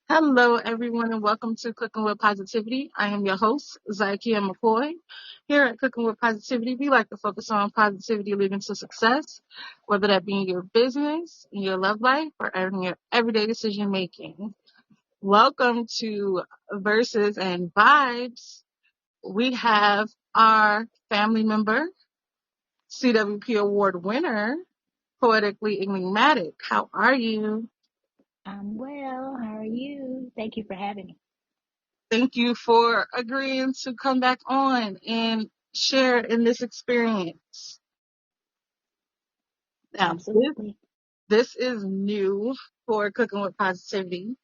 Hello, everyone, and welcome to Cooking with Positivity. I am your host, Zykia McCoy. Here at Cooking with Positivity, we like to focus on positivity leading to success, whether that be in your business, in your love life, or in your everyday decision making. Welcome to Verses and Vibes. We have our family member, CWP Award winner, Poetically Enigmatic. How are you? I'm well. How are you? Thank you for having me. Thank you for agreeing to come back on and share in this experience. Now, Absolutely. this is new for Cooking with Positivity.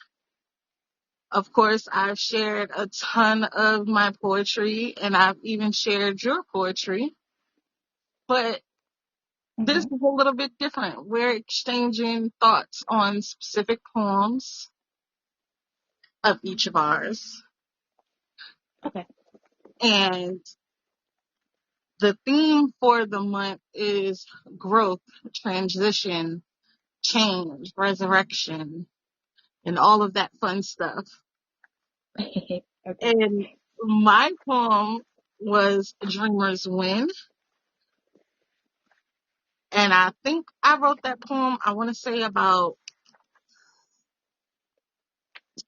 Of course, I've shared a ton of my poetry and I've even shared your poetry, but this hmm is a little bit different. We're exchanging thoughts on specific poems of each of ours. Okay. And the theme for the month is growth, transition, change, resurrection, and all of that fun stuff. Okay. And my poem was Dreamers Win. And I think I wrote that poem, I want to say about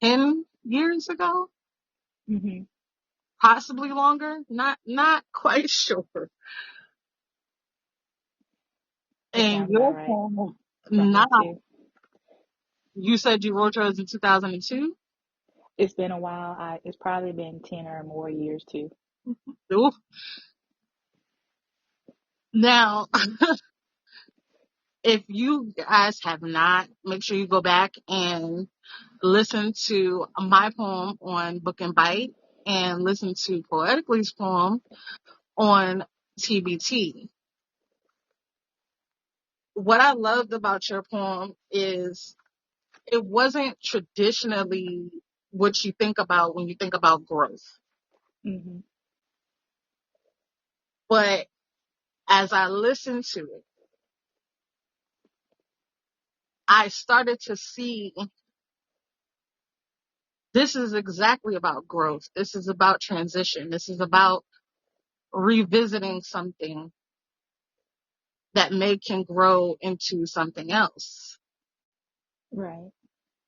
10 years ago, hmm possibly longer. Not quite sure. That And sounds about your right poem, for me not, too. you said you wrote yours in 2002? It's been a while. It's probably been 10 or more years too. Ooh. Now, if you guys have not, make sure you go back and listen to my poem on Book and Bite and listen to Poetically's poem on TBT. What I loved about your poem is it wasn't traditionally what you think about when you think about growth. hmm But as I listened to it, I started to see this is exactly about growth. This is about transition. This is about revisiting something that can grow into something else. Right.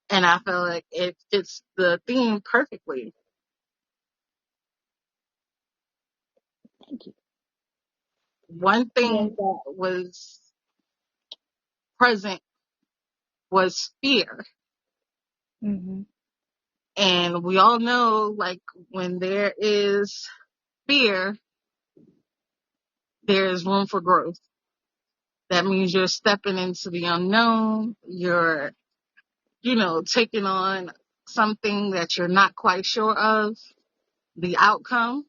And I feel like it fits the theme perfectly. Thank you. One Yes. thing that was present was fear. hmm And we all know, like, when there is fear, there is room for growth. That means you're stepping into the unknown. You're, taking on something that you're not quite sure of the outcome.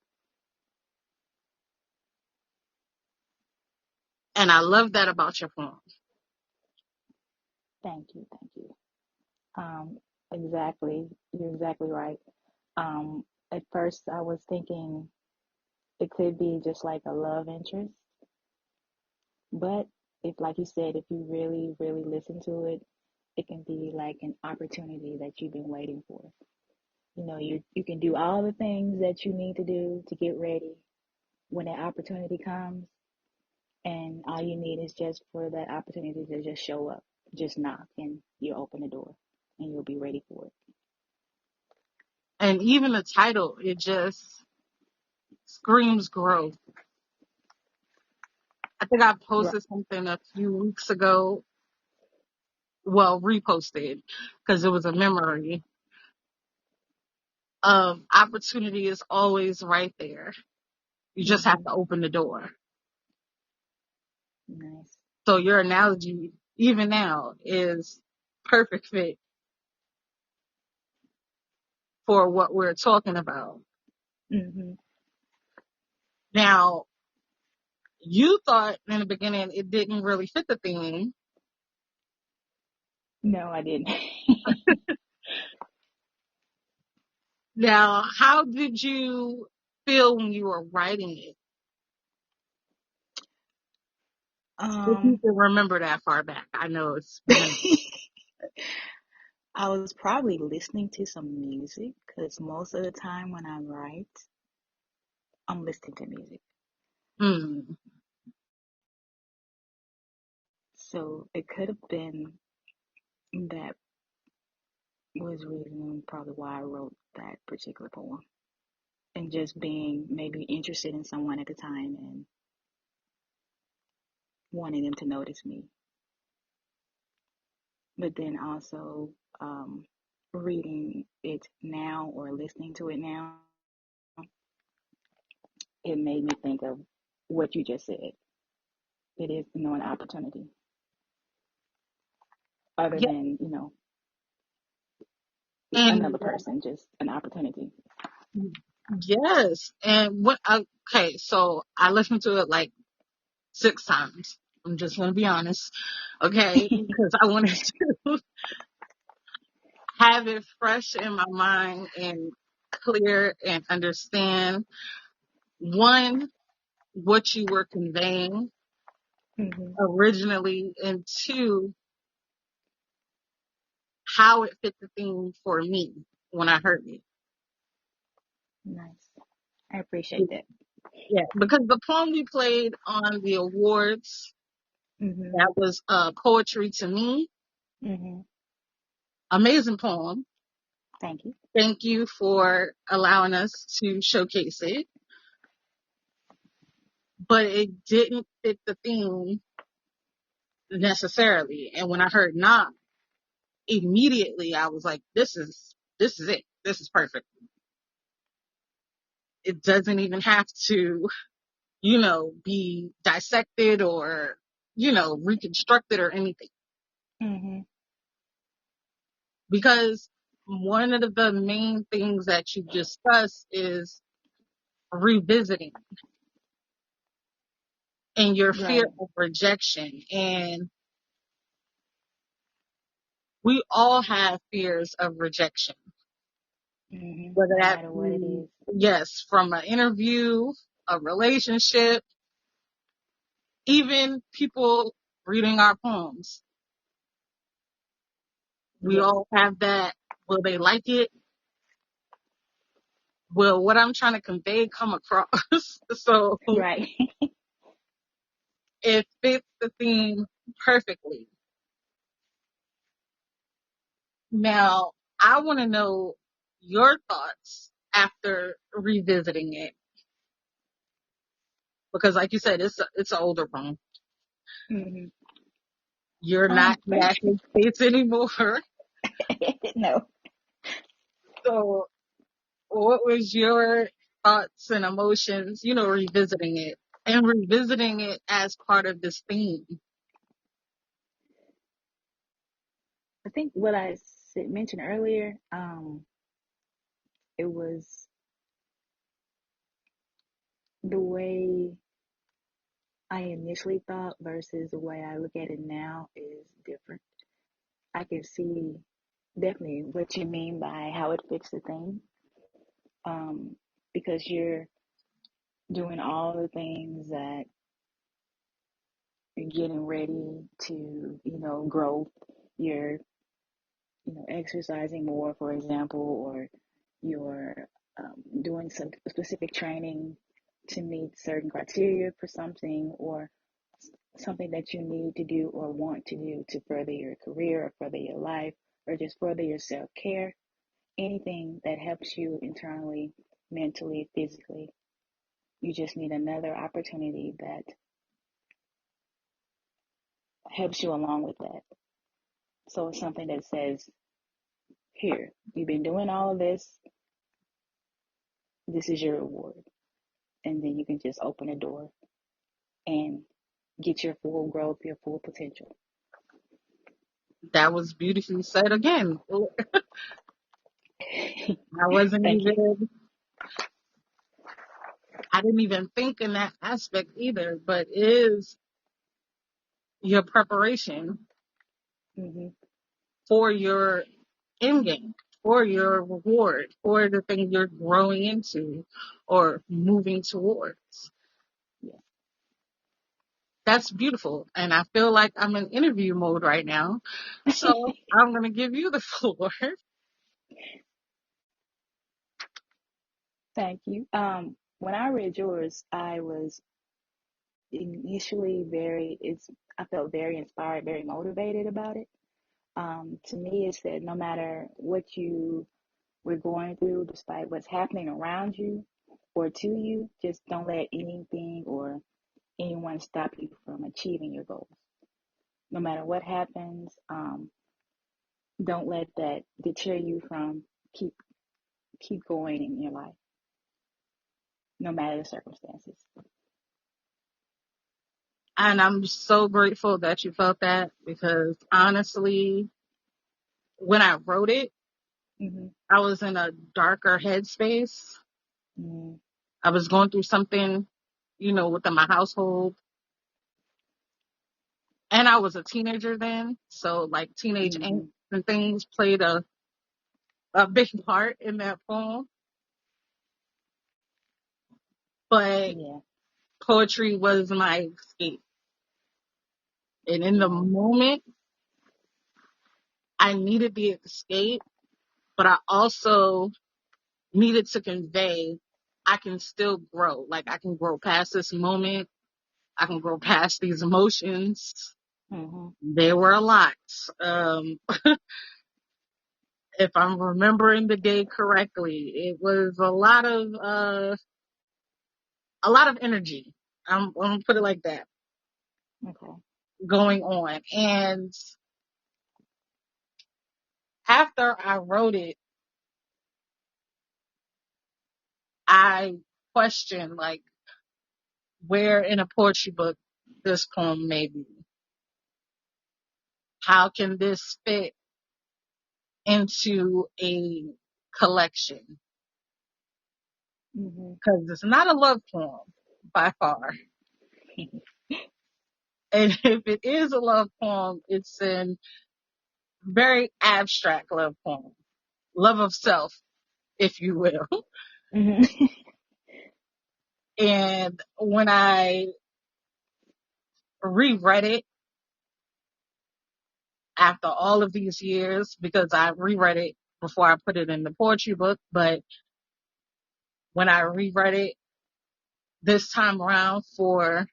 And I love that about your poem. Thank you. Thank you. Um, exactly. You're exactly right. At first, I was thinking it could be just like a love interest, but if, like you said, if you really, really listen to it, it can be like an opportunity that you've been waiting for. You can do all the things that you need to do to get ready when that opportunity comes, and all you need is just for that opportunity to just show up, just knock, and you open the door, and you'll be ready for it. And even the title, it just screams growth. I think I Right. posted something a few weeks ago. Well, reposted because it was a memory of opportunity is always right there. You just have hmm to open the door. Nice. So your analogy, even now, is perfect fit for what we're talking about. hmm Now, you thought in the beginning it didn't really fit the theme. No, I didn't. Now, how did you feel when you were writing it? If you um, can remember that far back. I know it's been a I was probably listening to some music because most of the time when I write, I'm listening to music. Hmm. So it could have been that was reason probably why I wrote that particular poem. And just being maybe interested in someone at the time and wanting them to notice me. But then also reading it now or listening to it now, it made me think of what you just said. It is, an opportunity other Yeah. than, And another person, just an opportunity. yes. And what, okay, so I listened to it like 6 times. I'm just going to be honest. Okay. Because I wanted to have it fresh in my mind and clear and understand one, what you were conveying Hmm. originally, and two, how it fit the theme for me when I heard it. Nice. I appreciate that. Yeah, because the poem we played on the awards, Hmm. that was Poetry to Me. Hmm. Amazing poem. Thank you. Thank you for allowing us to showcase it. But it didn't fit the theme necessarily. And when I heard Knock, immediately I was like, this is it. This is perfect. It doesn't even have to, be dissected or, reconstructed or anything. Hmm. Because one of the main things that you discuss is revisiting and your fear Right. of rejection. And we all have fears of rejection, whether No that matter what it be, is. yes, from an interview, a relationship, even people reading our poems. We Yes. all have that. Will they like it? Will what I'm trying to convey come across? So Right. it fits the theme perfectly. Now, I want to know your thoughts after revisiting it, because, like you said, it's an older poem. Hmm. You're not in First, that space anymore. no. So, what was your thoughts and emotions? Revisiting it and revisiting it as part of this theme. I think what I mentioned earlier, it was the way I initially thought versus the way I look at it now is different. I can see definitely what you mean by how it fits the thing, um, because you're doing all the things that you're getting ready to, grow. You're, exercising more, for example, or you're doing some specific training to meet certain criteria for something, or something that you need to do or want to do to further your career or further your life or just further your self care, anything that helps you internally, mentally, physically. You just need another opportunity that helps you along with that. So it's something that says, here, you've been doing all of this, this is your reward. And then you can just open a door and get your full growth, your full potential. That was beautifully said again. I wasn't Thank you. even, I didn't even think in that aspect either, but is your preparation Hmm. for your end game, for your reward, for the thing you're growing into or moving towards. Yeah. That's beautiful. And I feel like I'm in interview mode right now. So I'm going to give you the floor. Thank you. When I read yours, I was initially I felt very inspired, very motivated about it. To me, it said no matter what you were going through, despite what's happening around you or to you, just don't let anything or anyone stop you from achieving your goals. No matter what happens, don't let that deter you from keep keep going in your life, no matter the circumstances. And I'm so grateful that you felt that because honestly, when I wrote it, Mm-hmm. I was in a darker headspace. Mm-hmm. I was going through something, within my household. And I was a teenager then. So like teenage angst Mm-hmm. and things played a big part in that poem. But Yeah. poetry was my escape. And in the Yeah. moment, I needed the escape, but I also needed to convey I can still grow. Like I can grow past this moment. I can grow past these emotions. Mm-hmm. There were a lot. Um, if I'm remembering the day correctly, it was a lot of energy. I'm gonna put it like that Okay. going on. And after I wrote it, I questioned like where in a poetry book this poem may be. How can this fit into a collection? Mm-hmm. Because it's not a love poem by far. And if it is a love poem, it's a very abstract love poem. Love of self, if you will. Mm-hmm. And when I reread it after all of these years, because I reread it before I put it in the poetry book, but when I reread it this time around for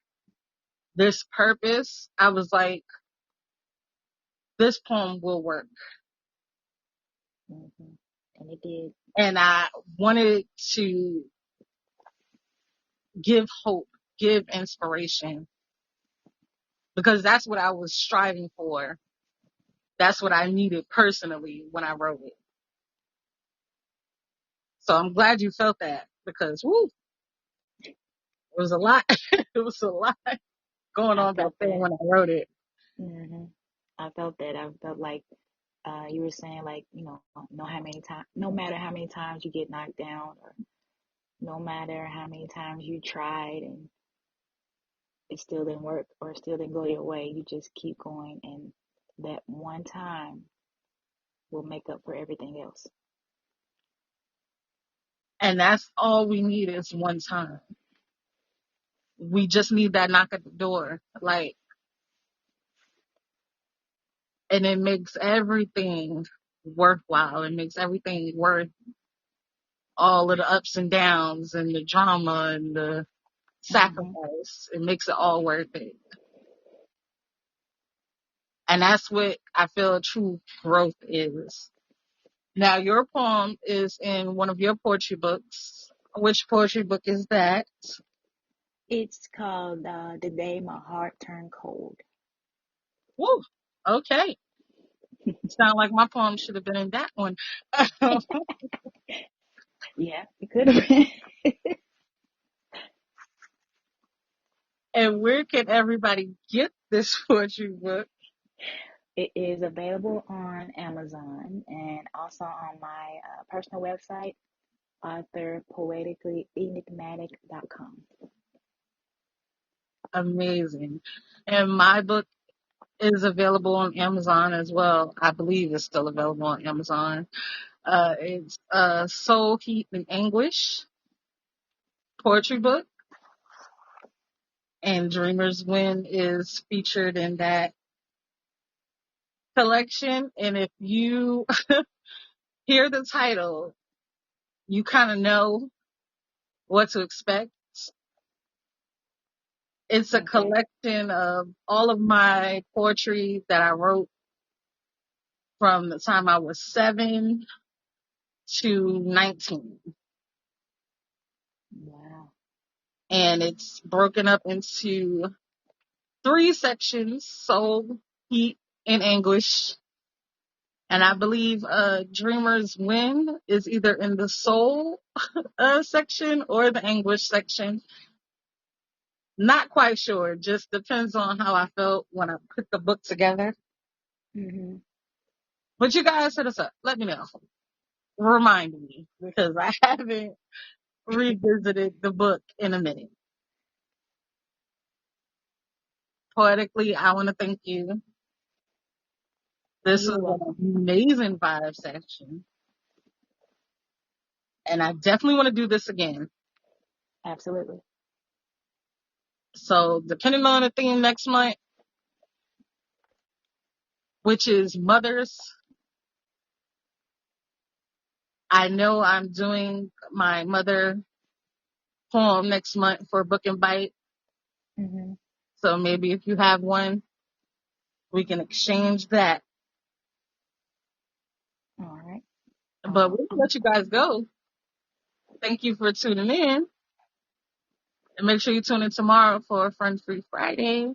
this purpose, I was like, this poem will work. Mm-hmm. And it did. And I wanted to give hope, give inspiration, because that's what I was striving for. That's what I needed personally when I wrote it. So I'm glad you felt that because, woo, it was a lot. It was a lot going I on back felt then that. when I wrote it. Mm-hmm. I felt that. I felt like you were saying, like, no matter how many times you get knocked down, or no matter how many times you tried and it still didn't work or still didn't go your way, you just keep going, and that one time will make up for everything else. And that's all we need is one time. We just need that knock at the door. Like, and it makes everything worthwhile. It makes everything worth all of the ups and downs and the drama and the Mm-hmm. sacrifice. It makes it all worth it. And that's what I feel true growth is. Now, your poem is in one of your poetry books. Which poetry book is that? It's called The Day My Heart Turned Cold. Woo. Okay. Sound like my poem should have been in that one. Yeah, it could have been. And where can everybody get this poetry book? It is available on Amazon and also on my personal website, author poeticallyenigmatic.com. Amazing. And my book is available on Amazon as well. I believe it's still available on Amazon. It's Soul, Heat, and Anguish poetry book. and Dreamers Win is featured in that collection. And if you hear the title, you kind of know what to expect. It's a Okay. collection of all of my poetry that I wrote from the time I was 7 to 19. Wow. And it's broken up into 3 sections: soul, heat, and anguish. And I believe Dreamers Win is either in the soul section or the anguish section. Not quite sure. Just depends on how I felt when I put the book together. Mhm. But you guys hit us up. Let me know. Remind me, because I haven't revisited the book in a minute. Poetically, I want to thank you. This You're was welcome. an amazing 5 session, and I definitely want to do this again. Absolutely. So, depending on the theme next month, which is mothers, I know I'm doing my mother poem next month for Book and Bite. Mhm. So maybe if you have one, we can exchange that. All right. But we'll I'm let you guys go. Thank you for tuning in. And make sure you tune in tomorrow for Friend Free Friday.